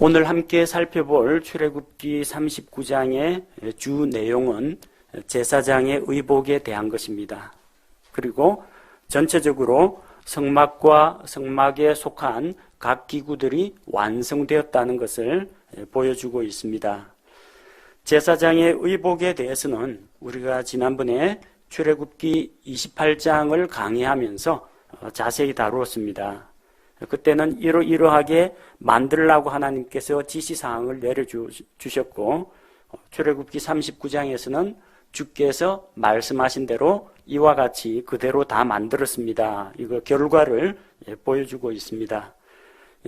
오늘 함께 살펴볼 출애굽기 39장의 주 내용은 제사장의 의복에 대한 것입니다. 그리고 전체적으로 성막과 성막에 속한 각 기구들이 완성되었다는 것을 보여주고 있습니다. 제사장의 의복에 대해서는 우리가 지난번에 출애굽기 28장을 강의하면서 자세히 다루었습니다. 그때는 이러이러하게 만들라고 하나님께서 지시사항을 내려주셨고, 출애굽기 39장에서는 주께서 말씀하신 대로 이와 같이 그대로 다 만들었습니다. 이거 결과를 보여주고 있습니다.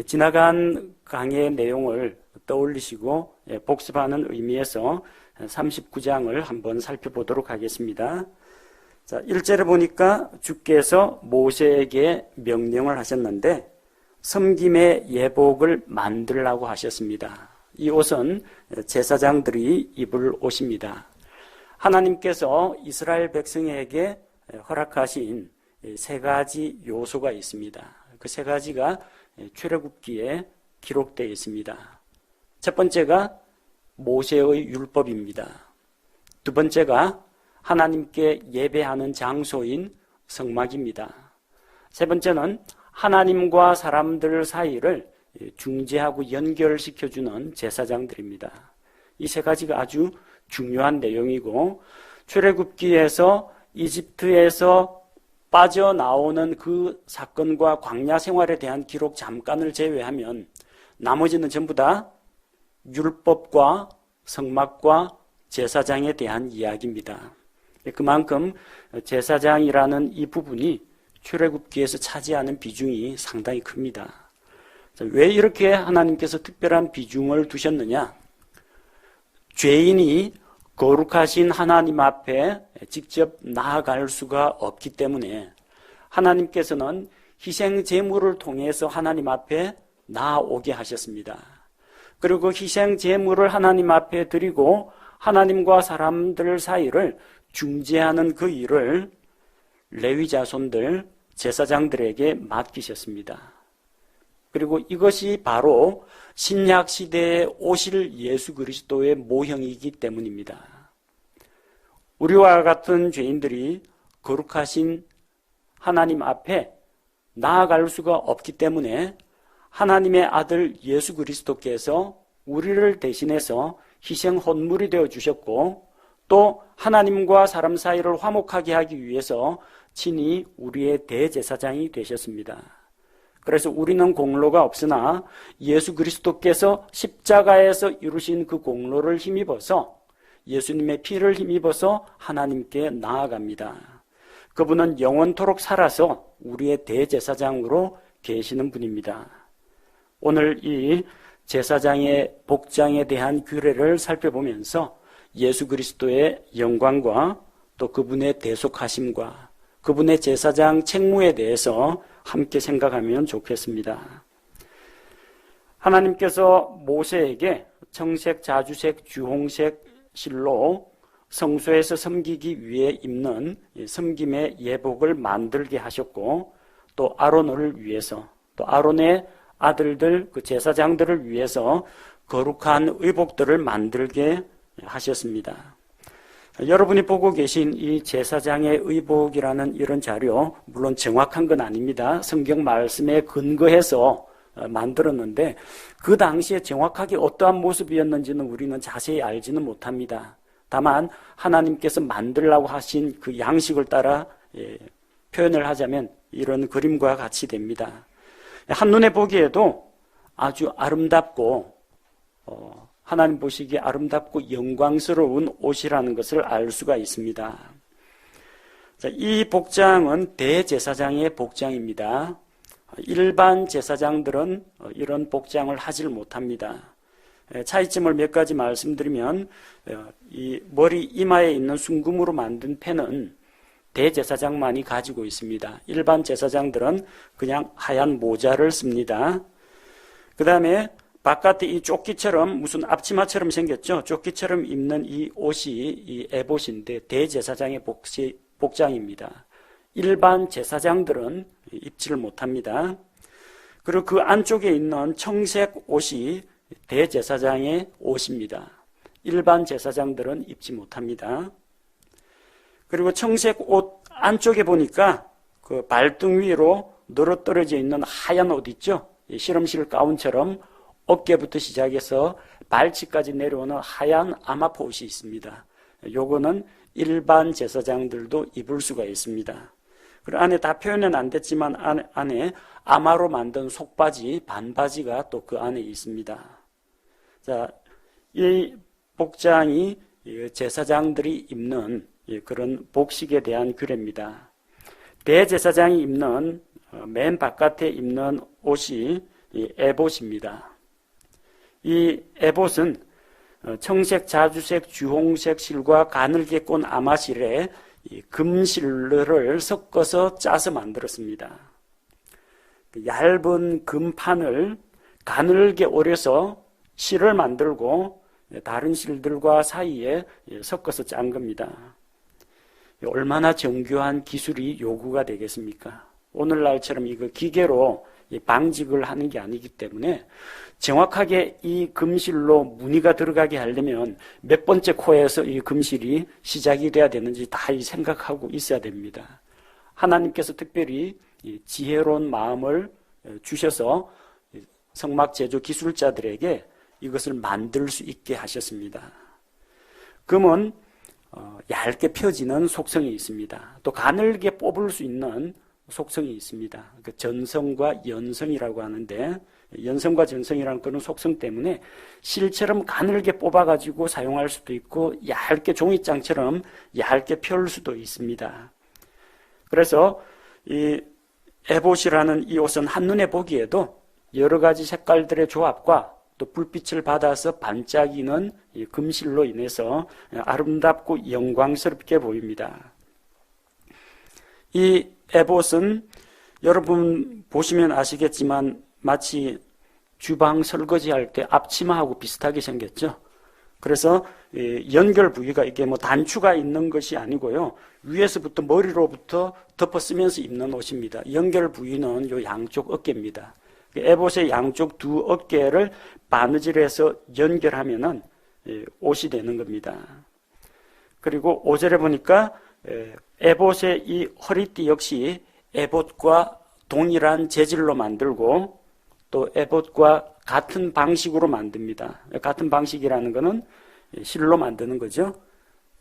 지나간 강의의 내용을 떠올리시고 복습하는 의미에서 39장을 한번 살펴보도록 하겠습니다. 자, 1절에 보니까 주께서 모세에게 명령을 하셨는데 섬김의 예복을 만들라고 하셨습니다. 이 옷은 제사장들이 입을 옷입니다. 하나님께서 이스라엘 백성에게 허락하신 세 가지 요소가 있습니다. 그 세 가지가 출애굽기에 기록되어 있습니다. 첫 번째가 모세의 율법입니다. 두 번째가 하나님께 예배하는 장소인 성막입니다. 세 번째는 하나님과 사람들 사이를 중재하고 연결시켜주는 제사장들입니다. 이 세 가지가 아주 중요한 내용이고, 출애굽기에서 이집트에서 빠져나오는 그 사건과 광야 생활에 대한 기록 잠깐을 제외하면 나머지는 전부 다 율법과 성막과 제사장에 대한 이야기입니다. 그만큼 제사장이라는 이 부분이 출애굽기에서 차지하는 비중이 상당히 큽니다. 왜 이렇게 하나님께서 특별한 비중을 두셨느냐? 죄인이 거룩하신 하나님 앞에 직접 나아갈 수가 없기 때문에 하나님께서는 희생 제물을 통해서 하나님 앞에 나아오게 하셨습니다. 그리고 희생 제물을 하나님 앞에 드리고 하나님과 사람들 사이를 중재하는 그 일을 레위 자손들, 제사장들에게 맡기셨습니다. 그리고 이것이 바로 신약 시대에 오실 예수 그리스도의 모형이기 때문입니다. 우리와 같은 죄인들이 거룩하신 하나님 앞에 나아갈 수가 없기 때문에 하나님의 아들 예수 그리스도께서 우리를 대신해서 희생 헌물이 되어 주셨고, 또 하나님과 사람 사이를 화목하게 하기 위해서 친히 우리의 대제사장이 되셨습니다. 그래서 우리는 공로가 없으나 예수 그리스도께서 십자가에서 이루신 그 공로를 힘입어서, 예수님의 피를 힘입어서 하나님께 나아갑니다. 그분은 영원토록 살아서 우리의 대제사장으로 계시는 분입니다. 오늘 이 제사장의 복장에 대한 규례를 살펴보면서 예수 그리스도의 영광과 또 그분의 대속하심과 그분의 제사장 책무에 대해서 함께 생각하면 좋겠습니다. 하나님께서 모세에게 청색, 자주색, 주홍색 실로 성소에서 섬기기 위해 입는 섬김의 예복을 만들게 하셨고, 또 아론을 위해서, 또 아론의 아들들, 그 제사장들을 위해서 거룩한 의복들을 만들게 하셨습니다. 여러분이 보고 계신 이 제사장의 의복이라는 이런 자료, 물론 정확한 건 아닙니다. 성경 말씀에 근거해서 만들었는데 그 당시에 정확하게 어떠한 모습이었는지는 우리는 자세히 알지는 못합니다. 다만 하나님께서 만들라고 하신 그 양식을 따라 표현을 하자면 이런 그림과 같이 됩니다. 한눈에 보기에도 아주 아름답고 하나님 보시기에 아름답고 영광스러운 옷이라는 것을 알 수가 있습니다. 이 복장은 대제사장의 복장입니다. 일반 제사장들은 이런 복장을 하질 못합니다. 차이점을 몇 가지 말씀드리면, 이 머리 이마에 있는 순금으로 만든 펜은 대제사장만이 가지고 있습니다. 일반 제사장들은 그냥 하얀 모자를 씁니다. 그 다음에 바깥에 이 조끼처럼 무슨 앞치마처럼 생겼죠. 조끼처럼 입는 이 옷이 이 에봇인데 대제사장의 복장입니다. 일반 제사장들은 입지를 못합니다. 그리고 그 안쪽에 있는 청색 옷이 대제사장의 옷입니다. 일반 제사장들은 입지 못합니다. 그리고 청색 옷 안쪽에 보니까 그 발등 위로 늘어떨어져 있는 하얀 옷 있죠? 실험실 가운처럼 어깨부터 시작해서 발치까지 내려오는 하얀 아마포 옷이 있습니다. 요거는 일반 제사장들도 입을 수가 있습니다. 그리고 안에 다 표현은 안 됐지만 안에 아마로 만든 속바지, 반바지가 또 그 안에 있습니다. 자, 이 복장이 제사장들이 입는 그런 복식에 대한 규례입니다. 대제사장이 입는 맨 바깥에 입는 옷이 에봇입니다. 이 에봇은 청색, 자주색, 주홍색 실과 가늘게 꼰 아마실에 금실을 섞어서 짜서 만들었습니다. 얇은 금판을 가늘게 오려서 실을 만들고 다른 실들과 사이에 섞어서 짠 겁니다. 얼마나 정교한 기술이 요구가 되겠습니까? 오늘날처럼 이거 기계로 방직을 하는 게 아니기 때문에 정확하게 이 금실로 무늬가 들어가게 하려면 몇 번째 코에서 이 금실이 시작이 돼야 되는지 다 생각하고 있어야 됩니다. 하나님께서 특별히 지혜로운 마음을 주셔서 성막 제조 기술자들에게 이것을 만들 수 있게 하셨습니다. 금은 얇게 펴지는 속성이 있습니다. 또 가늘게 뽑을 수 있는 속성이 있습니다. 그 전성과 연성이라고 하는데 연성과 전성이라는 그런 속성 때문에 실처럼 가늘게 뽑아가지고 사용할 수도 있고 얇게 종이장처럼 얇게 펼 수도 있습니다. 그래서 이 에봇이라는 이 옷은 한눈에 보기에도 여러 가지 색깔들의 조합과 또 불빛을 받아서 반짝이는 이 금실로 인해서 아름답고 영광스럽게 보입니다. 이 에봇은 여러분 보시면 아시겠지만 마치 주방 설거지할 때 앞치마하고 비슷하게 생겼죠. 그래서 연결 부위가 이게 뭐 단추가 있는 것이 아니고요. 위에서부터 머리로부터 덮어 쓰면서 입는 옷입니다. 연결 부위는 요 양쪽 어깨입니다. 에봇의 양쪽 두 어깨를 바느질해서 연결하면은 옷이 되는 겁니다. 그리고 5절에 보니까 에봇의 이 허리띠 역시 에봇과 동일한 재질로 만들고 또 에봇과 같은 방식으로 만듭니다. 같은 방식이라는 것은 실로 만드는 거죠.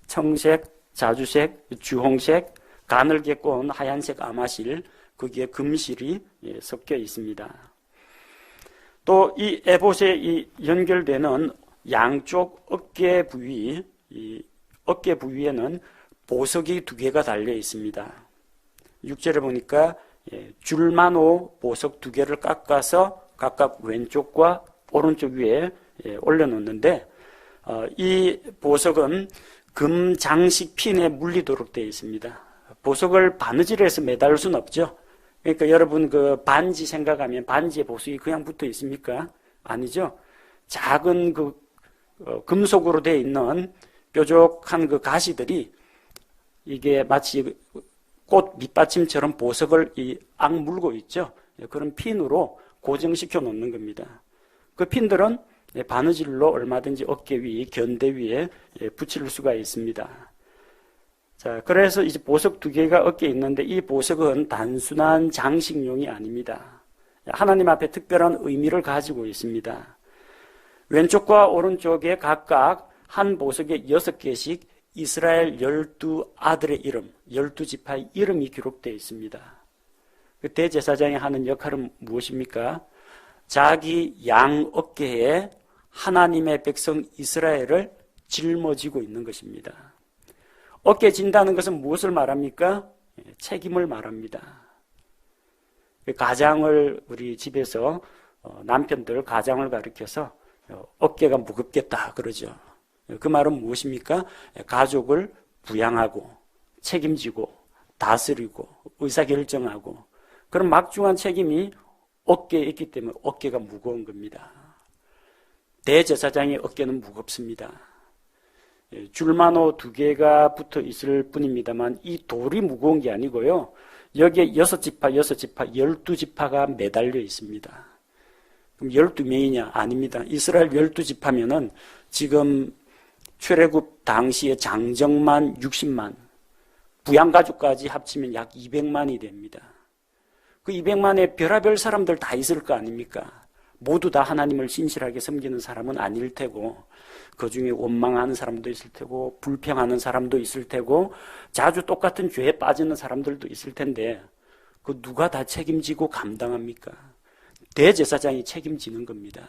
청색, 자주색, 주홍색, 가늘게 꼰 하얀색 아마실, 거기에 금실이 섞여 있습니다. 또 이 에봇에 이 연결되는 양쪽 어깨 부위, 이 어깨 부위에는 보석이 2개가 달려 있습니다. 6절에 보니까 줄만호 보석 2개를 깎아서 각각 왼쪽과 오른쪽 위에 올려놓는데 이 보석은 금 장식 핀에 물리도록 되어 있습니다. 보석을 바느질해서 매달 수는 없죠. 그러니까 여러분 그 반지 생각하면 반지에 보석이 그냥 붙어 있습니까? 아니죠. 작은 그 금속으로 되어 있는 뾰족한 그 가시들이 이게 마치 꽃 밑받침처럼 보석을 악물고 있죠. 그런 핀으로 고정시켜 놓는 겁니다. 그 핀들은 바느질로 얼마든지 어깨 위, 견대 위에 붙일 수가 있습니다. 자, 그래서 이제 보석 2개가 어깨에 있는데 이 보석은 단순한 장식용이 아닙니다. 하나님 앞에 특별한 의미를 가지고 있습니다. 왼쪽과 오른쪽에 각각 한 보석에 6개씩 이스라엘 12아들의 이름, 12지파의 이름이 기록되어 있습니다. 그 대제사장이 하는 역할은 무엇입니까? 자기 양 어깨에 하나님의 백성 이스라엘을 짊어지고 있는 것입니다. 어깨 진다는 것은 무엇을 말합니까? 책임을 말합니다. 가장을 우리 집에서 남편들 가장을 가리켜서 어깨가 무겁겠다 그러죠. 그 말은 무엇입니까? 가족을 부양하고 책임지고 다스리고 의사결정하고 그런 막중한 책임이 어깨에 있기 때문에 어깨가 무거운 겁니다. 대제사장의 어깨는 무겁습니다. 줄만호 2개가 붙어 있을 뿐입니다만 이 돌이 무거운 게 아니고요. 여기에 6지파, 12지파가 매달려 있습니다. 그럼 12명이냐? 아닙니다. 이스라엘 12지파면은 지금 출애굽 당시에 장정만 60만, 부양가족까지 합치면 약 200만이 됩니다. 그 200만의 별하별 사람들 다 있을 거 아닙니까? 모두 다 하나님을 신실하게 섬기는 사람은 아닐 테고, 그 중에 원망하는 사람도 있을 테고, 불평하는 사람도 있을 테고, 자주 똑같은 죄에 빠지는 사람들도 있을 텐데, 그 누가 다 책임지고 감당합니까? 대제사장이 책임지는 겁니다.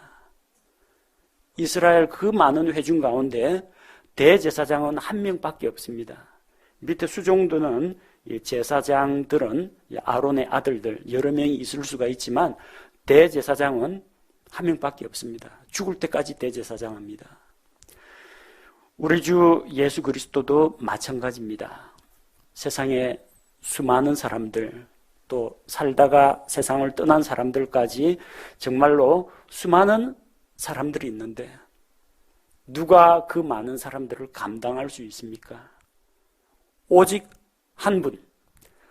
이스라엘 그 많은 회중 가운데 대제사장은 한 명밖에 없습니다. 밑에 수종들은 제사장들은 아론의 아들들 여러 명이 있을 수가 있지만 대제사장은 한 명밖에 없습니다. 죽을 때까지 대제사장합니다. 우리 주 예수 그리스도도 마찬가지입니다. 세상에 수많은 사람들, 또 살다가 세상을 떠난 사람들까지 정말로 수많은 사람들이 있는데 누가 그 많은 사람들을 감당할 수 있습니까? 오직 한 분,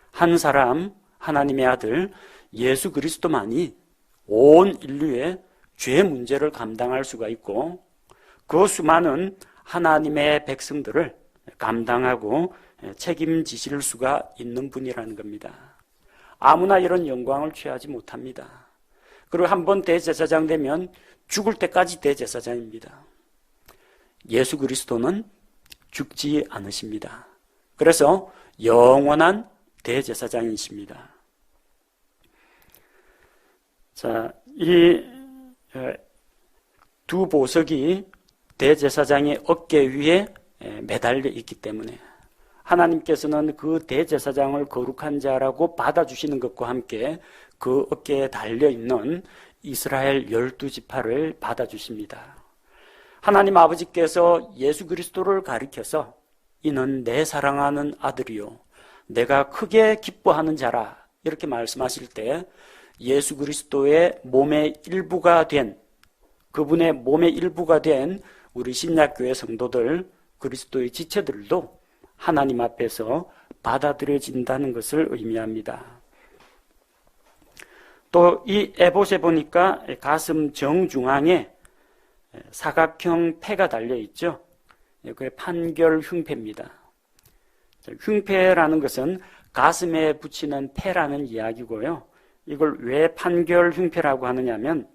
한 사람, 하나님의 아들 예수 그리스도만이 온 인류의 죄 문제를 감당할 수가 있고 그 수많은 하나님의 백성들을 감당하고 책임지실 수가 있는 분이라는 겁니다. 아무나 이런 영광을 취하지 못합니다. 그리고 한번 대제사장 되면 죽을 때까지 대제사장입니다. 예수 그리스도는 죽지 않으십니다. 그래서 영원한 대제사장이십니다. 자, 이 두 보석이 대제사장의 어깨 위에 매달려 있기 때문에 하나님께서는 그 대제사장을 거룩한 자라고 받아주시는 것과 함께 그 어깨에 달려있는 이스라엘 12지파를 받아주십니다. 하나님 아버지께서 예수 그리스도를 가리켜서 이는 내 사랑하는 아들이요 내가 크게 기뻐하는 자라 이렇게 말씀하실 때 예수 그리스도의 몸의 일부가 된 그분의 몸의 일부가 된 우리 신약교회 성도들 그리스도의 지체들도 하나님 앞에서 받아들여진다는 것을 의미합니다. 또 이 에봇에 보니까 가슴 정중앙에 사각형 패가 달려있죠. 그게 판결 흉패입니다. 흉패라는 것은 가슴에 붙이는 패라는 이야기고요. 이걸 왜 판결 흉패라고 하느냐면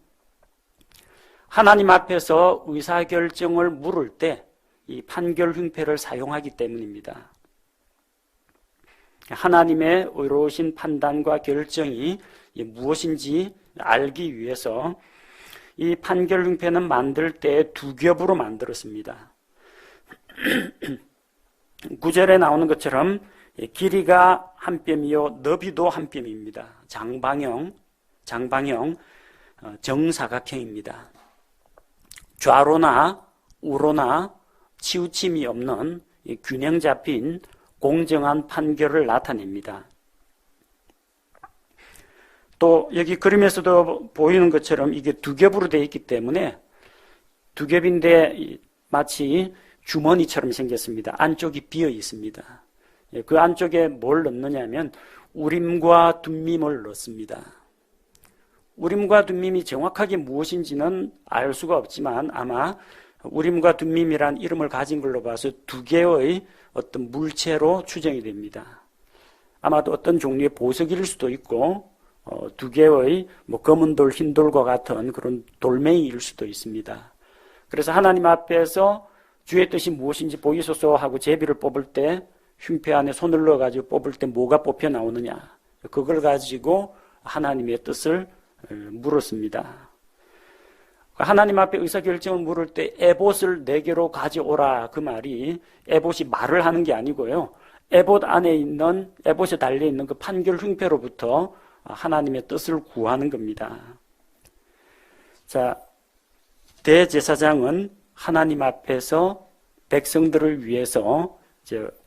하나님 앞에서 의사결정을 물을 때 이 판결 흉패를 사용하기 때문입니다. 하나님의 의로우신 판단과 결정이 무엇인지 알기 위해서 이 판결 흉패는 만들 때 두 겹으로 만들었습니다. 9절에 나오는 것처럼 길이가 한 뼘이요 너비도 한 뼘입니다. 장방형 정사각형입니다. 좌로나 우로나 치우침이 없는 균형 잡힌 공정한 판결을 나타냅니다. 또 여기 그림에서도 보이는 것처럼 이게 두 겹으로 되어 있기 때문에 두 겹인데 마치 주머니처럼 생겼습니다. 안쪽이 비어 있습니다. 그 안쪽에 뭘 넣느냐면 우림과 둠밈을 넣습니다. 우림과 둠밈이 정확하게 무엇인지는 알 수가 없지만 아마 우림과 둠밈이란 이름을 가진 걸로 봐서 두 개의 어떤 물체로 추정이 됩니다. 아마도 어떤 종류의 보석일 수도 있고 두 개의 검은 돌, 흰 돌과 같은 그런 돌멩이일 수도 있습니다. 그래서 하나님 앞에서 주의 뜻이 무엇인지 보이소서 하고 제비를 뽑을 때 흉패 안에 손을 넣어가지고 뽑을 때 뭐가 뽑혀 나오느냐 그걸 가지고 하나님의 뜻을 물었습니다. 하나님 앞에 의사결정을 물을 때 에봇을 4개로 가져오라 그 말이 에봇이 말을 하는 게 아니고요. 에봇 안에 있는 에봇에 달려있는 그 판결 흉패로부터 하나님의 뜻을 구하는 겁니다. 자, 대제사장은 하나님 앞에서 백성들을 위해서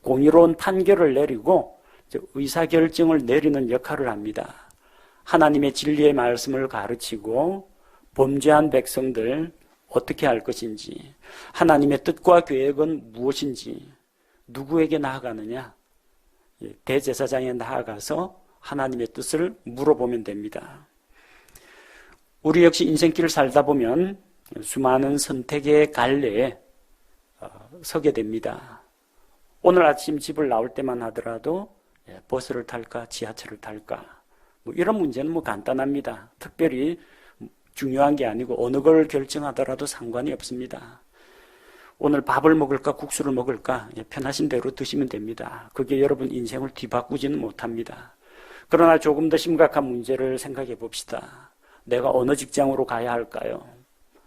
공의로운 판결을 내리고 의사결정을 내리는 역할을 합니다. 하나님의 진리의 말씀을 가르치고 범죄한 백성들 어떻게 할 것인지 하나님의 뜻과 계획은 무엇인지 누구에게 나아가느냐 대제사장에 나아가서 하나님의 뜻을 물어보면 됩니다. 우리 역시 인생길을 살다 보면 수많은 선택의 갈래에 서게 됩니다. 오늘 아침 집을 나올 때만 하더라도 버스를 탈까 지하철을 탈까 뭐 이런 문제는 뭐 간단합니다. 특별히 중요한 게 아니고 어느 걸 결정하더라도 상관이 없습니다. 오늘 밥을 먹을까 국수를 먹을까 편하신 대로 드시면 됩니다. 그게 여러분 인생을 뒤바꾸지는 못합니다. 그러나 조금 더 심각한 문제를 생각해 봅시다. 내가 어느 직장으로 가야 할까요?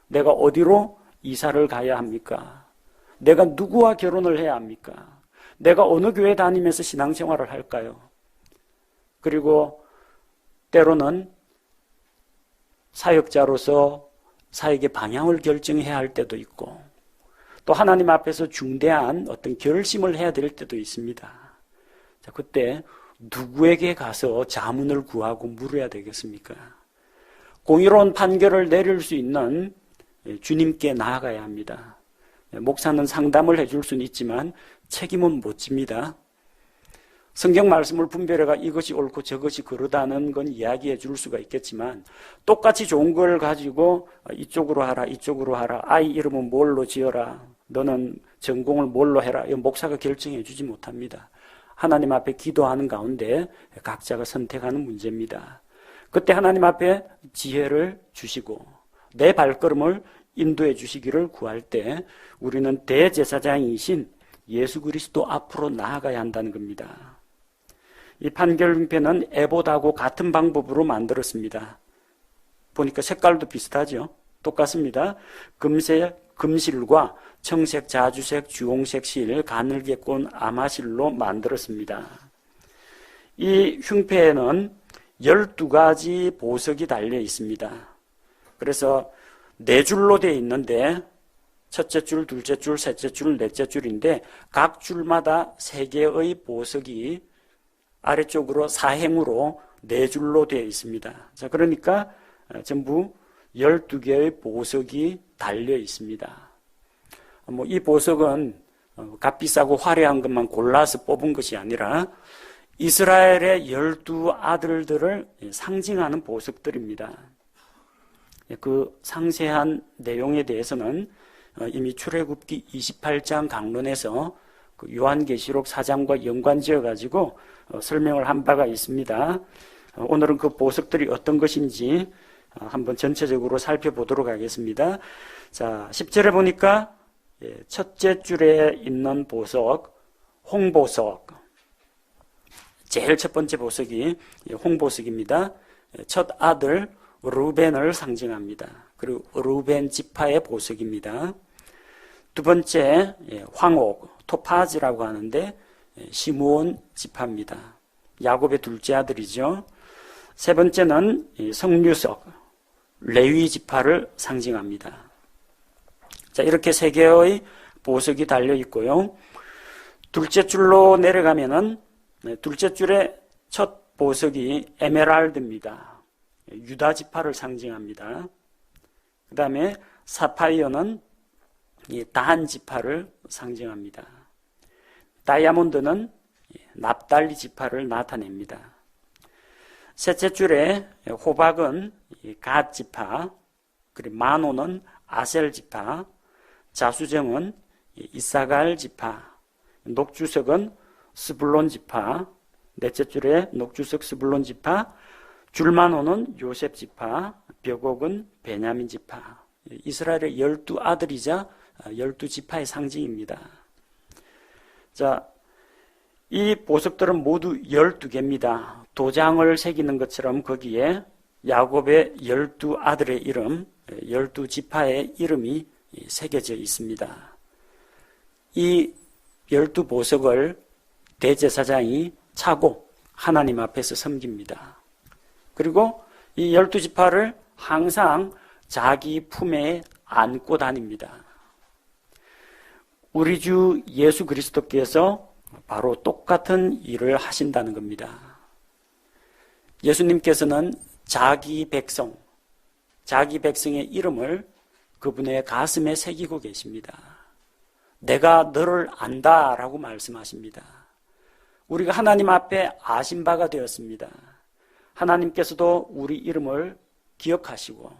내가 어디로 이사를 가야 합니까? 내가 누구와 결혼을 해야 합니까? 내가 어느 교회 다니면서 신앙생활을 할까요? 그리고 때로는 사역자로서 사역의 방향을 결정해야 할 때도 있고 또 하나님 앞에서 중대한 어떤 결심을 해야 될 때도 있습니다. 자, 그때 누구에게 가서 자문을 구하고 물어야 되겠습니까? 공의로운 판결을 내릴 수 있는 주님께 나아가야 합니다. 목사는 상담을 해줄 수는 있지만 책임은 못 집니다. 성경 말씀을 분별해가 이것이 옳고 저것이 그르다는 건 이야기해 줄 수가 있겠지만 똑같이 좋은 걸 가지고 이쪽으로 하라 이쪽으로 하라 아이 이름은 뭘로 지어라 너는 전공을 뭘로 해라 이 목사가 결정해 주지 못합니다. 하나님 앞에 기도하는 가운데 각자가 선택하는 문제입니다. 그때 하나님 앞에 지혜를 주시고 내 발걸음을 인도해 주시기를 구할 때 우리는 대제사장이신 예수 그리스도 앞으로 나아가야 한다는 겁니다. 이 판결문패는 에봇하고 같은 방법으로 만들었습니다. 보니까 색깔도 비슷하죠. 똑같습니다. 금실과 청색, 자주색, 주홍색 실, 가늘게꼰 아마실로 만들었습니다. 이 흉패에는 12가지 보석이 달려 있습니다. 그래서 4줄로 되어 있는데 첫째 줄, 둘째 줄, 셋째 줄, 넷째 줄인데 각 줄마다 3개의 보석이 아래쪽으로 사행으로 4줄로 되어 있습니다. 자, 그러니까 전부 12개의 보석이 달려 있습니다. 이 보석은 값비싸고 화려한 것만 골라서 뽑은 것이 아니라 이스라엘의 12아들들을 상징하는 보석들입니다. 그 상세한 내용에 대해서는 이미 출애굽기 28장 강론에서 요한계시록 4장과 연관지어 가지고 설명을 한 바가 있습니다. 오늘은 그 보석들이 어떤 것인지 한번 전체적으로 살펴보도록 하겠습니다. 자, 10절에 보니까 첫째 줄에 있는 보석, 홍보석. 제일 첫 번째 보석이 홍보석입니다. 첫 아들 루벤을 상징합니다. 그리고 루벤 지파의 보석입니다. 두 번째 황옥, 토파즈라고 하는데 시므온 지파입니다. 야곱의 둘째 아들이죠. 세 번째는 성류석, 레위 지파를 상징합니다. 자, 이렇게 3개의 보석이 달려 있고요. 둘째 줄로 내려가면은 둘째 줄의 첫 보석이 에메랄드입니다. 유다 지파를 상징합니다. 그 다음에 사파이어는 단 지파를 상징합니다. 다이아몬드는 납달리 지파를 나타냅니다. 셋째 줄에 호박은 갓 지파, 그리고 마노는 아셀 지파, 자수정은 이사갈 지파, 녹주석은 스불론 지파, 넷째 줄에 녹주석 스불론 지파, 줄마노는 요셉 지파, 벽옥은 베냐민 지파. 이스라엘의 12아들이자 12지파의 상징입니다. 자, 이 보석들은 모두 12개입니다. 도장을 새기는 것처럼 거기에 야곱의 12아들의 이름, 12지파의 이름이 새겨져 있습니다. 이 12보석을 대제사장이 차고 하나님 앞에서 섬깁니다. 그리고 이 12지파를 항상 자기 품에 안고 다닙니다. 우리 주 예수 그리스도께서 바로 똑같은 일을 하신다는 겁니다. 예수님께서는 자기 백성의 이름을 그분의 가슴에 새기고 계십니다. 내가 너를 안다라고 말씀하십니다. 우리가 하나님 앞에 아신 바가 되었습니다. 하나님께서도 우리 이름을 기억하시고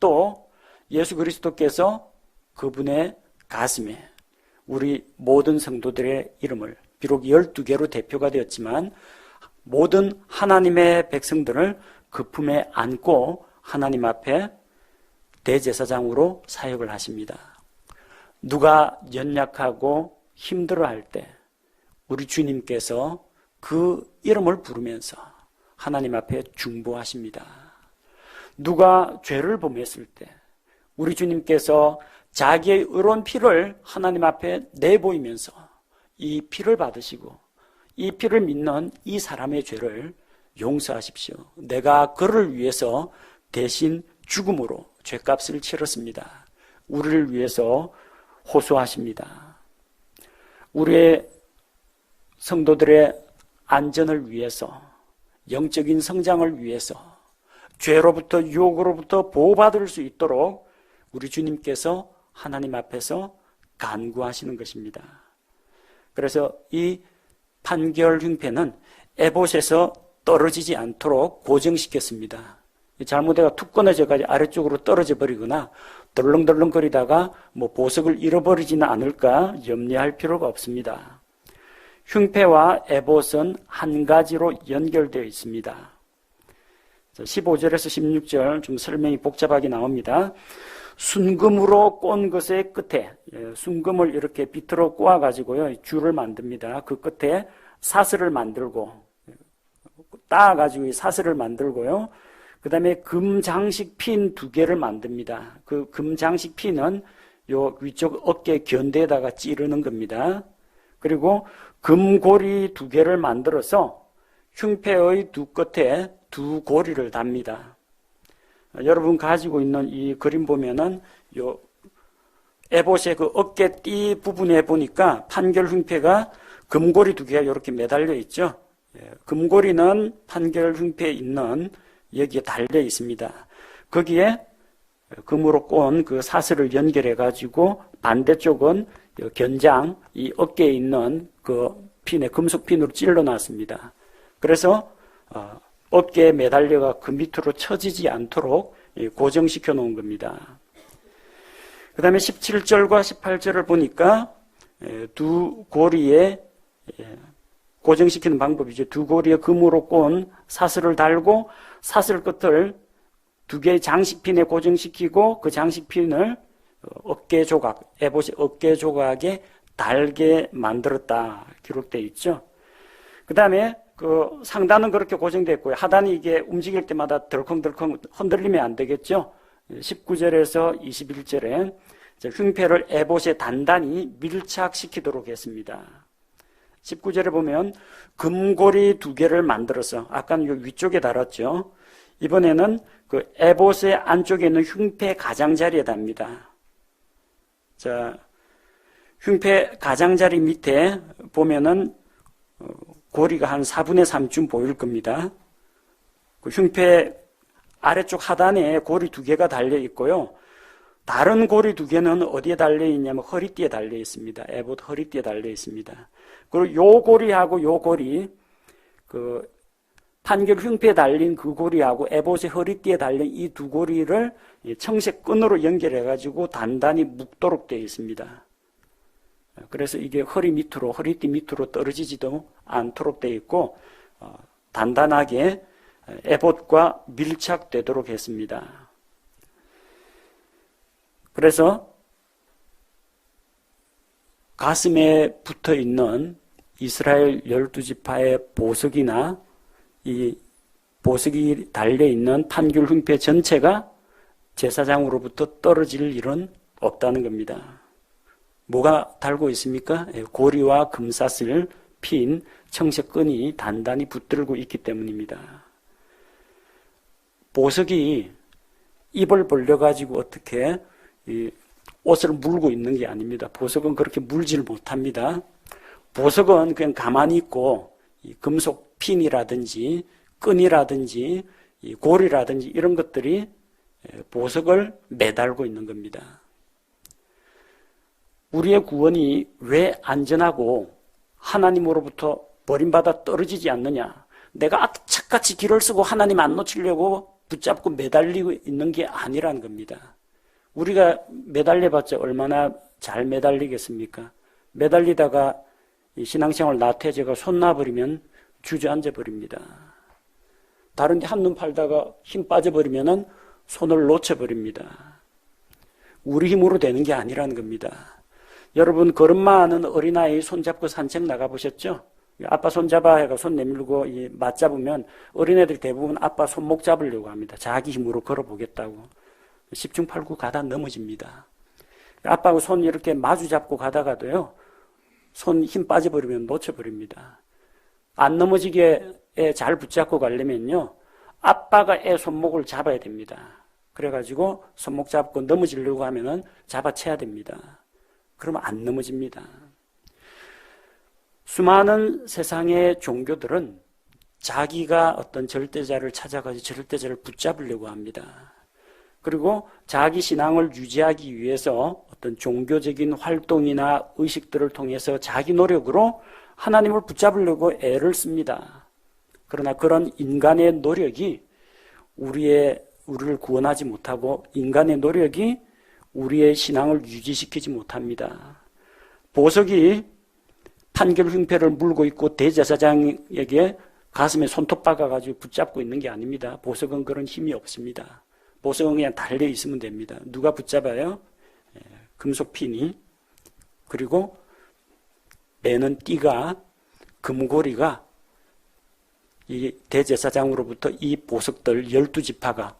또 예수 그리스도께서 그분의 가슴에 우리 모든 성도들의 이름을 비록 12개로 대표가 되었지만 모든 하나님의 백성들을 그 품에 안고 하나님 앞에 대제사장으로 사역을 하십니다. 누가 연약하고 힘들어할 때 우리 주님께서 그 이름을 부르면서 하나님 앞에 중보하십니다. 누가 죄를 범했을 때 우리 주님께서 자기의 의로운 피를 하나님 앞에 내보이면서 이 피를 받으시고 이 피를 믿는 이 사람의 죄를 용서하십시오. 내가 그를 위해서 대신 죽음으로 죄값을 치렀습니다. 우리를 위해서 호소하십니다. 우리의 성도들의 안전을 위해서, 영적인 성장을 위해서, 죄로부터 유혹으로부터 보호받을 수 있도록 우리 주님께서 하나님 앞에서 간구하시는 것입니다. 그래서 이 판결 흉패는 에봇에서 떨어지지 않도록 고정시켰습니다. 잘못해가 툭 끊어져가지고 아래쪽으로 떨어져 버리거나 덜렁덜렁거리다가 보석을 잃어버리지는 않을까 염려할 필요가 없습니다. 흉패와 에봇은 한 가지로 연결되어 있습니다. 15절에서 16절 좀 설명이 복잡하게 나옵니다. 순금으로 꼰 것의 끝에, 순금을 이렇게 비틀어 꼬아가지고요 줄을 만듭니다. 그 끝에 사슬을 만들고 따가지고 사슬을 만들고요. 그 다음에 금장식 핀 2개를 만듭니다. 그 금장식 핀은 요 위쪽 어깨 견대에다가 찌르는 겁니다. 그리고 금고리 2개를 만들어서 흉패의 두 끝에 2고리를 답니다. 여러분 가지고 있는 이 그림 보면은 요 에봇의 그 어깨띠 부분에 보니까 판결 흉패가 금고리 2개가 이렇게 매달려 있죠. 금고리는 판결 흉패에 있는 여기에 달려 있습니다. 거기에 금으로 꼰 그 사슬을 연결해 가지고 반대쪽은 견장 이 어깨에 있는 그 핀에 금속 핀으로 찔러 놨습니다. 그래서 어깨에 매달려가 그 밑으로 처지지 않도록 고정시켜 놓은 겁니다. 그 다음에 17절과 18절을 보니까 두 고리에 고정시키는 방법이죠. 두 고리에 금으로 꼰 사슬을 달고 사슬 끝을 2개의 장식핀에 고정시키고 그 장식핀을 어깨 조각, 에봇의 어깨 조각에 달게 만들었다 기록되어 있죠. 그 다음에 그 상단은 그렇게 고정됐고요. 하단이 이게 움직일 때마다 덜컹덜컹 흔들리면 안 되겠죠. 19절에서 21절에 흉패를 에봇에 단단히 밀착시키도록 했습니다. 19절에 보면 금고리 2개를 만들어서 아까는 요 위쪽에 달았죠. 이번에는 그 에봇의 안쪽에 있는 흉패 가장자리에 답니다. 자, 흉패 가장자리 밑에 보면은 고리가 한 4분의 3쯤 보일 겁니다. 그 흉패 아래쪽 하단에 고리 2개가 달려 있고요. 다른 고리 2개는 어디에 달려 있냐면 허리띠에 달려 있습니다. 에봇 허리띠에 달려 있습니다. 그리고 요 고리하고 요 고리, 그 판결 흉패에 달린 그 고리하고 에봇의 허리띠에 달린 이 2고리를 청색 끈으로 연결해가지고 단단히 묶도록 되어 있습니다. 그래서 이게 허리 밑으로, 허리띠 밑으로 떨어지지도 않도록 되어 있고, 단단하게 에봇과 밀착되도록 했습니다. 그래서 가슴에 붙어 있는 이스라엘 12지파의 보석이나 이 보석이 달려있는 판결 흉패 전체가 제사장으로부터 떨어질 일은 없다는 겁니다. 뭐가 달고 있습니까? 고리와 금사슬, 핀, 청색끈이 단단히 붙들고 있기 때문입니다. 보석이 입을 벌려가지고 어떻게 이 옷을 물고 있는 게 아닙니다. 보석은 그렇게 물질 못합니다. 보석은 그냥 가만히 있고 이 금속 핀이라든지 끈이라든지 이 고리라든지 이런 것들이 보석을 매달고 있는 겁니다. 우리의 구원이 왜 안전하고 하나님으로부터 버림받아 떨어지지 않느냐? 내가 악착같이 길을 쓰고 하나님 안 놓치려고 붙잡고 매달리고 있는 게 아니라는 겁니다. 우리가 매달려봤자 얼마나 잘 매달리겠습니까? 매달리다가 신앙생활 나태해져가 손 놔버리면 주저앉아 버립니다. 다른 데 한눈 팔다가 힘 빠져버리면 손을 놓쳐버립니다. 우리 힘으로 되는 게 아니라는 겁니다. 여러분, 걸음마 하는 어린아이 손잡고 산책 나가보셨죠? 아빠 손잡아 해가 손 내밀고 맞잡으면 어린애들이 대부분 아빠 손목 잡으려고 합니다. 자기 힘으로 걸어보겠다고. 10중 8구 가다 넘어집니다. 아빠하고 손 이렇게 마주 잡고 가다가도요, 손 힘 빠져버리면 놓쳐버립니다. 안 넘어지게 애 잘 붙잡고 가려면요, 아빠가 애 손목을 잡아야 됩니다. 그래가지고 손목 잡고 넘어지려고 하면은 잡아채야 됩니다. 그러면 안 넘어집니다. 수많은 세상의 종교들은 자기가 어떤 절대자를 찾아가지고 절대자를 붙잡으려고 합니다. 그리고 자기 신앙을 유지하기 위해서 어떤 종교적인 활동이나 의식들을 통해서 자기 노력으로 하나님을 붙잡으려고 애를 씁니다. 그러나 그런 인간의 노력이 우리를 구원하지 못하고 인간의 노력이 우리의 신앙을 유지시키지 못합니다. 보석이 판결 흉패를 물고 있고 대제사장에게 가슴에 손톱 박아가지고 붙잡고 있는 게 아닙니다. 보석은 그런 힘이 없습니다. 보석은 그냥 달려 있으면 됩니다. 누가 붙잡아요? 금속 핀이. 그리고 매는 띠가, 금고리가 이 대제사장으로부터 이 보석들 12지파가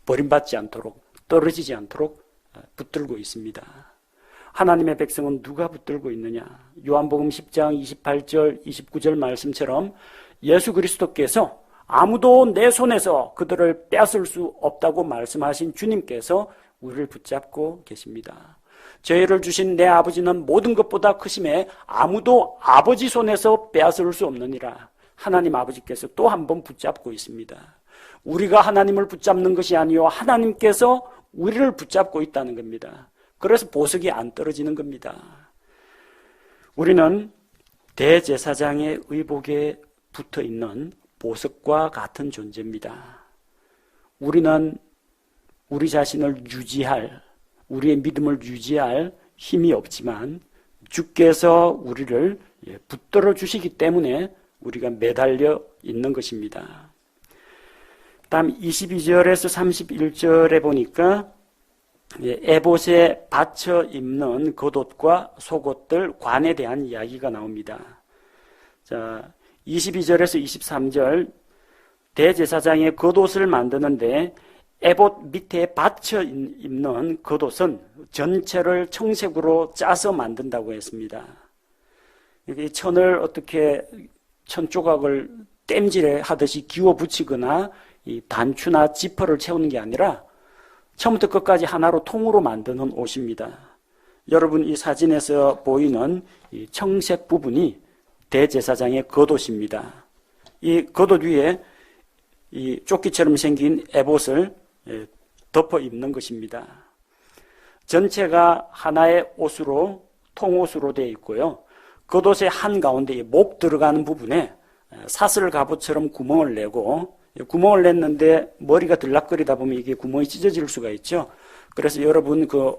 버림받지 않도록, 떨어지지 않도록 붙들고 있습니다. 하나님의 백성은 누가 붙들고 있느냐? 요한복음 10장 28절, 29절 말씀처럼 예수 그리스도께서 아무도 내 손에서 그들을 뺏을 수 없다고 말씀하신 주님께서 우리를 붙잡고 계십니다. 저희를 주신 내 아버지는 모든 것보다 크심에 아무도 아버지 손에서 빼앗을 수 없느니라. 하나님 아버지께서 또 한 번 붙잡고 있습니다. 우리가 하나님을 붙잡는 것이 아니요 하나님께서 우리를 붙잡고 있다는 겁니다. 그래서 보석이 안 떨어지는 겁니다. 우리는 대제사장의 의복에 붙어 있는 보석과 같은 존재입니다. 우리는 우리 자신을 유지할, 우리의 믿음을 유지할 힘이 없지만 주께서 우리를 붙들어 주시기 때문에 우리가 매달려 있는 것입니다. 다음 22절에서 31절에 보니까 에봇에 받쳐 입는 겉옷과 속옷들, 관에 대한 이야기가 나옵니다. 자, 22절에서 23절 대제사장의 겉옷을 만드는데 에봇 밑에 받쳐 입는 겉옷은 전체를 청색으로 짜서 만든다고 했습니다. 여기 천을 어떻게 천 조각을 땜질해 하듯이 기워 붙이거나 이 단추나 지퍼를 채우는 게 아니라 처음부터 끝까지 하나로 통으로 만드는 옷입니다. 여러분 이 사진에서 보이는 이 청색 부분이 대제사장의 겉옷입니다. 이 겉옷 위에 이 조끼처럼 생긴 에봇을 덮어 입는 것입니다. 전체가 하나의 옷으로 통옷으로 되어 있고요. 겉옷의 한가운데 목 들어가는 부분에 사슬 갑옷처럼 구멍을 내고, 구멍을 냈는데 머리가 들락거리다 보면 이게 구멍이 찢어질 수가 있죠. 그래서 여러분 그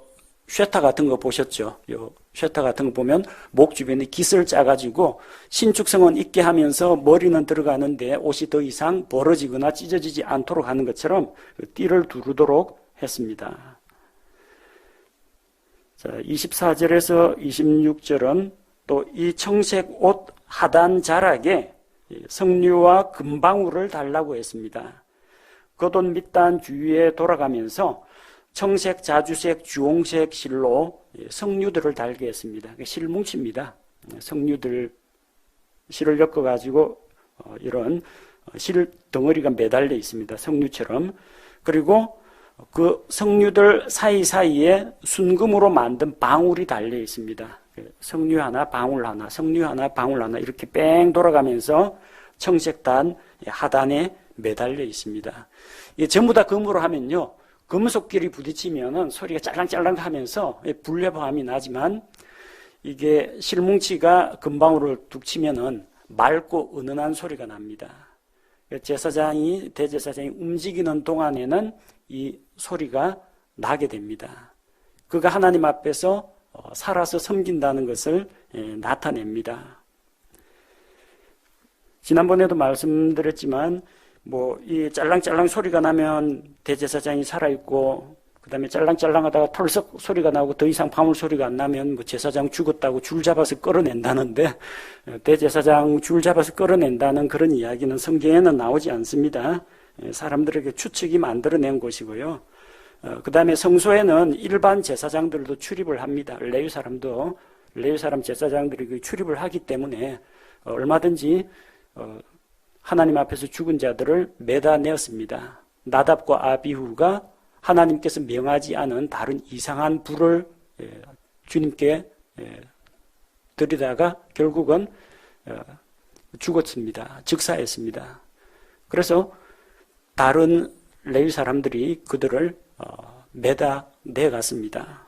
쉐타 같은 거 보셨죠? 요 쉐타 같은 거 보면 목 주변에 깃을 짜가지고 신축성은 있게 하면서 머리는 들어가는데 옷이 더 이상 벌어지거나 찢어지지 않도록 하는 것처럼 띠를 두르도록 했습니다. 자, 24절에서 26절은 또 이 청색 옷 하단 자락에 석류와 금방울을 달라고 했습니다. 겉옷 밑단 주위에 돌아가면서 청색, 자주색, 주홍색 실로 석류들을 달게 했습니다. 실뭉치입니다. 석류들 실을 엮어가지고 이런 실 덩어리가 매달려 있습니다. 석류처럼. 그리고 그 석류들 사이사이에 순금으로 만든 방울이 달려 있습니다. 석류 하나, 방울 하나, 석류 하나, 방울 하나 이렇게 뺑 돌아가면서 청색단 하단에 매달려 있습니다. 이게 전부 다 금으로 하면요, 금속끼리 부딪히면은 소리가 짤랑짤랑 하면서 불협화음이 나지만 이게 실뭉치가 금방울을 툭 치면은 맑고 은은한 소리가 납니다. 대제사장이 움직이는 동안에는 이 소리가 나게 됩니다. 그가 하나님 앞에서 살아서 섬긴다는 것을 나타냅니다. 지난번에도 말씀드렸지만 이 짤랑짤랑 소리가 나면 대제사장이 살아있고, 그 다음에 짤랑짤랑 하다가 털썩 소리가 나오고 더 이상 방울 소리가 안 나면 제사장 죽었다고 줄 잡아서 끌어낸다는데, 대제사장 줄 잡아서 끌어낸다는 그런 이야기는 성경에는 나오지 않습니다. 사람들에게 추측이 만들어낸 것이고요. 그 다음에 성소에는 일반 제사장들도 출입을 합니다. 레위 사람 제사장들이 출입을 하기 때문에 얼마든지 하나님 앞에서 죽은 자들을 매다내었습니다. 나답과 아비후가 하나님께서 명하지 않은 다른 이상한 불을 주님께 드리다가 결국은 죽었습니다. 즉사했습니다. 그래서 다른 레위 사람들이 그들을 매다 내갔습니다.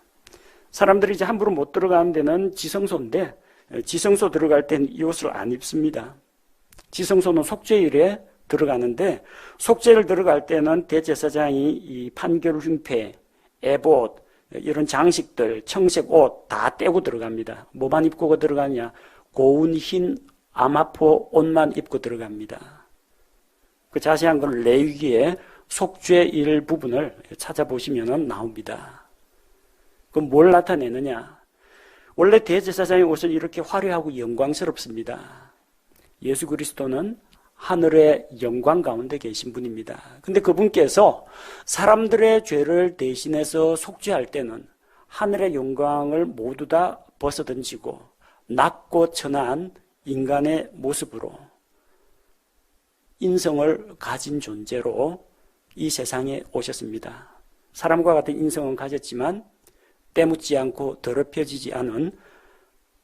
사람들이 이제 함부로 못 들어가는 데는 지성소인데, 지성소 들어갈 땐 이 옷을 안 입습니다. 지성소는 속죄일에 들어가는데, 속죄일 들어갈 때는 대제사장이 이 판결 흉패, 에봇, 이런 장식들, 청색 옷 다 떼고 들어갑니다. 뭐만 입고 들어가냐? 고운 흰 아마포 옷만 입고 들어갑니다. 그 자세한 건 레위기의 속죄일 부분을 찾아보시면 나옵니다. 그럼 뭘 나타내느냐? 원래 대제사장의 옷은 이렇게 화려하고 영광스럽습니다. 예수 그리스도는 하늘의 영광 가운데 계신 분입니다. 근데 그분께서 사람들의 죄를 대신해서 속죄할 때는 하늘의 영광을 모두 다 벗어던지고 낮고 천한 인간의 모습으로 인성을 가진 존재로 이 세상에 오셨습니다. 사람과 같은 인성은 가졌지만 때묻지 않고 더럽혀지지 않은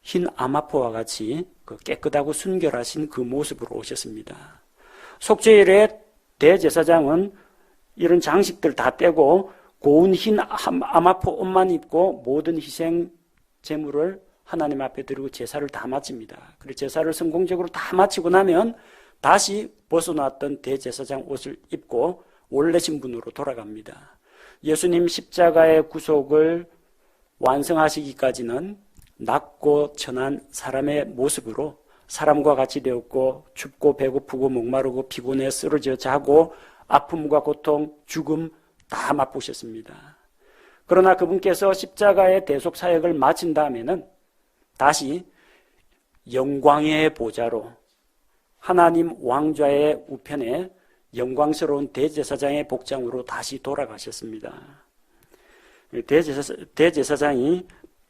흰 아마포와 같이 깨끗하고 순결하신 그 모습으로 오셨습니다. 속죄일에 대제사장은 이런 장식들 다 떼고 고운 흰 아마포 옷만 입고 모든 희생 제물을 하나님 앞에 드리고 제사를 다 마칩니다. 그리고 제사를 성공적으로 다 마치고 나면 다시 벗어났던 대제사장 옷을 입고 원래 신분으로 돌아갑니다. 예수님 십자가의 구속을 완성하시기까지는 낮고 천한 사람의 모습으로 사람과 같이 되었고 춥고 배고프고 목마르고 피곤해 쓰러져 자고 아픔과 고통, 죽음 다 맛보셨습니다. 그러나 그분께서 십자가의 대속 사역을 마친 다음에는 다시 영광의 보좌로 하나님 왕좌의 우편에 영광스러운 대제사장의 복장으로 다시 돌아가셨습니다. 대제사장이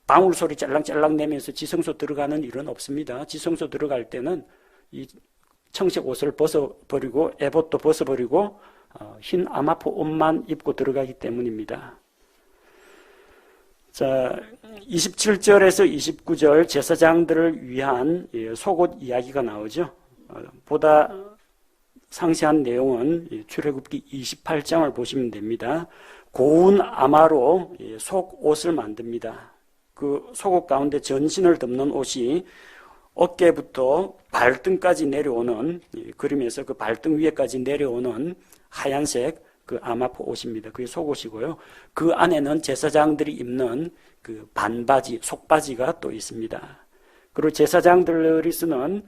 방울 소리 짤랑짤랑 내면서 지성소 들어가는 일은 없습니다. 지성소 들어갈 때는 이 청색 옷을 벗어버리고 에봇도 벗어버리고 흰 아마포 옷만 입고 들어가기 때문입니다. 자, 27절에서 29절 제사장들을 위한 속옷 이야기가 나오죠. 보다 상세한 내용은 출애굽기 28장을 보시면 됩니다. 고운 아마로 속옷을 만듭니다. 그 속옷 가운데 전신을 덮는 옷이 어깨부터 발등까지 내려오는, 그림에서 그 발등 위에까지 내려오는 하얀색 그 아마포 옷입니다. 그게 속옷이고요. 그 안에는 제사장들이 입는 그 반바지, 속바지가 또 있습니다. 그리고 제사장들이 쓰는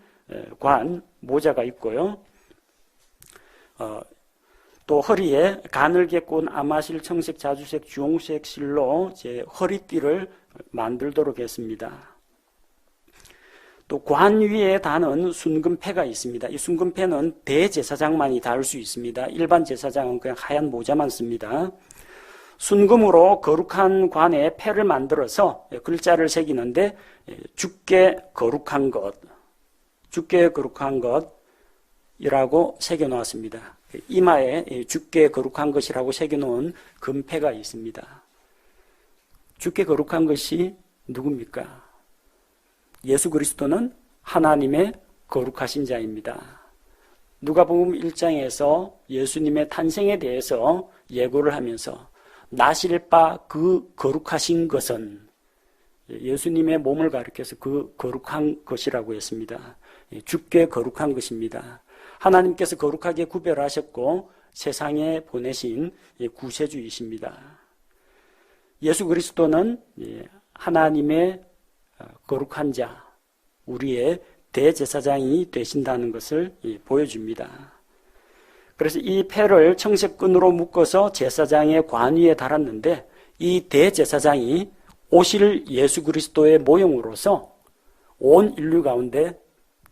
모자가 있고요. 또 허리에 가늘게 꼰 아마실 청색 자주색 주홍색 실로 제 허리띠를 만들도록 했습니다. 또 관 위에 다는 순금패가 있습니다. 이 순금패는 대제사장만이 달 수 있습니다. 일반 제사장은 그냥 하얀 모자만 씁니다. 순금으로 거룩한 관에 패를 만들어서 글자를 새기는데 주께 거룩한 것, 주께 거룩한 것이라고 새겨놓았습니다. 이마에 주께 거룩한 것이라고 새겨놓은 금패가 있습니다. 주께 거룩한 것이 누굽니까? 예수 그리스도는 하나님의 거룩하신 자입니다. 누가복음 1장에서 예수님의 탄생에 대해서 예고를 하면서 나실 바 그 거룩하신 것은 예수님의 몸을 가리켜서 그 거룩한 것이라고 했습니다. 주께 거룩한 것입니다. 하나님께서 거룩하게 구별하셨고 세상에 보내신 구세주이십니다. 예수 그리스도는 하나님의 거룩한 자, 우리의 대제사장이 되신다는 것을 보여줍니다. 그래서 이 패를 청색끈으로 묶어서 제사장의 관위에 달았는데 이 대제사장이 오실 예수 그리스도의 모형으로서 온 인류 가운데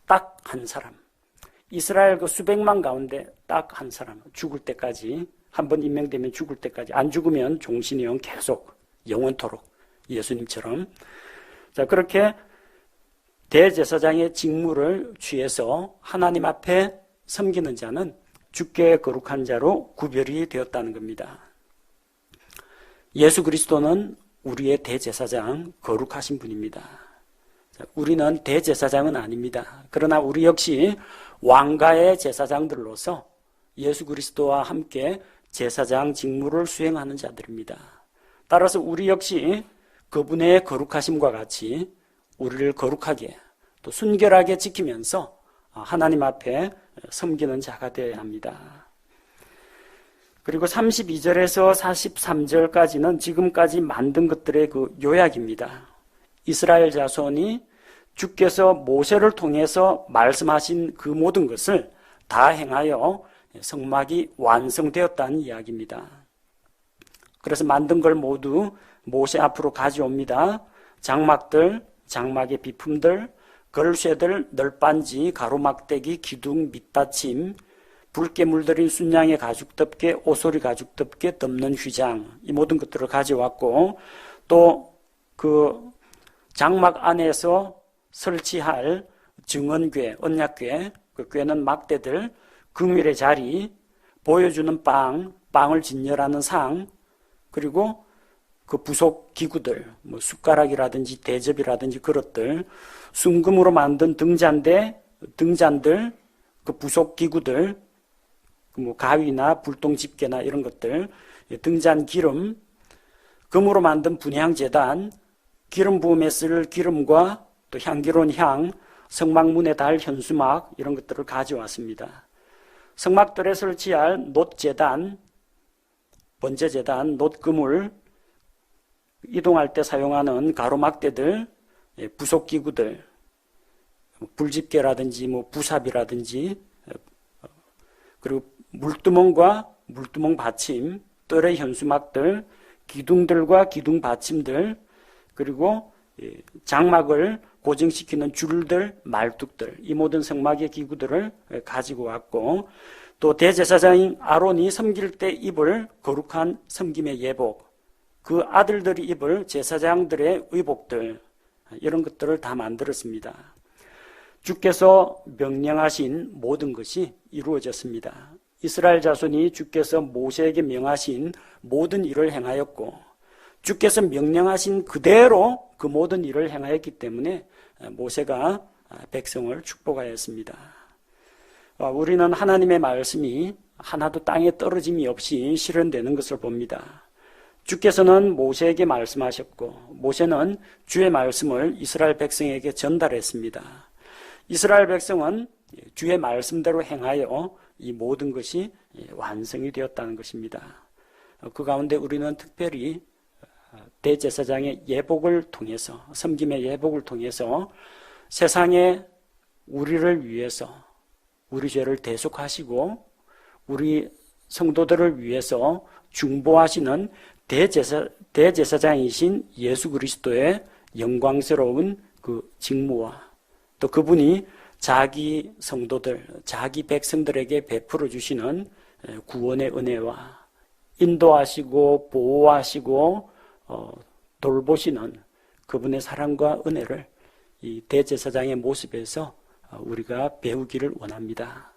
딱 한 사람, 이스라엘 그 수백만 가운데 딱 한 사람, 죽을 때까지, 한번 임명되면 죽을 때까지, 안 죽으면 종신의 영 계속 영원토록 예수님처럼, 자, 그렇게 대제사장의 직무를 취해서 하나님 앞에 섬기는 자는 주께 거룩한 자로 구별이 되었다는 겁니다. 예수 그리스도는 우리의 대제사장, 거룩하신 분입니다. 우리는 대제사장은 아닙니다. 그러나 우리 역시 왕가의 제사장들로서 예수 그리스도와 함께 제사장 직무를 수행하는 자들입니다. 따라서 우리 역시 그분의 거룩하심과 같이 우리를 거룩하게 또 순결하게 지키면서 하나님 앞에 섬기는 자가 되어야 합니다. 그리고 32절에서 43절까지는 지금까지 만든 것들의 그 요약입니다. 이스라엘 자손이 주께서 모세를 통해서 말씀하신 그 모든 것을 다 행하여 성막이 완성되었다는 이야기입니다. 그래서 만든 걸 모두 모세 앞으로 가져옵니다. 장막들, 장막의 비품들, 걸쇠들, 널빤지, 가로막대기, 기둥, 밑받침, 붉게 물들인 순양의 가죽덮개, 오소리 가죽덮개, 덮는 휘장, 이 모든 것들을 가져왔고 또 그 장막 안에서 설치할 증언궤, 언약궤, 그 궤는 막대들, 금일의 자리, 보여주는 빵을 진열하는 상, 그리고 그 부속 기구들, 뭐 숟가락이라든지 대접이라든지 그릇들, 순금으로 만든 등잔들, 그 부속 기구들, 뭐 가위나 불똥 집게나 이런 것들, 등잔 기름, 금으로 만든 분향제단, 기름 부음에 쓸 기름과 또 향기로운 향, 성막문에 달 현수막 이런 것들을 가져왔습니다. 성막들에 설치할 놋제단, 번제제단, 놋그물, 이동할 때 사용하는 가로막대들, 부속기구들, 불집게라든지 뭐 부삽이라든지, 그리고 물두멍과 물두멍 받침, 뜰의 현수막들, 기둥들과 기둥 받침들, 그리고 장막을 고정시키는 줄들, 말뚝들, 이 모든 성막의 기구들을 가지고 왔고, 또 대제사장인 아론이 섬길 때 입을 거룩한 섬김의 예복, 그 아들들이 입을 제사장들의 의복들, 이런 것들을 다 만들었습니다. 주께서 명령하신 모든 것이 이루어졌습니다. 이스라엘 자손이 주께서 모세에게 명하신 모든 일을 행하였고 주께서 명령하신 그대로 그 모든 일을 행하였기 때문에 모세가 백성을 축복하였습니다. 우리는 하나님의 말씀이 하나도 땅에 떨어짐이 없이 실현되는 것을 봅니다. 주께서는 모세에게 말씀하셨고 모세는 주의 말씀을 이스라엘 백성에게 전달했습니다. 이스라엘 백성은 주의 말씀대로 행하여 이 모든 것이 완성이 되었다는 것입니다. 그 가운데 우리는 특별히 대제사장의 예복을 통해서, 섬김의 예복을 통해서 세상에 우리를 위해서 우리 죄를 대속하시고 우리 성도들을 위해서 중보하시는 대제사장이신 예수 그리스도의 영광스러운 그 직무와 또 그분이 자기 성도들, 자기 백성들에게 베풀어 주시는 구원의 은혜와 인도하시고 보호하시고 돌보시는 그분의 사랑과 은혜를 이 대제사장의 모습에서 우리가 배우기를 원합니다.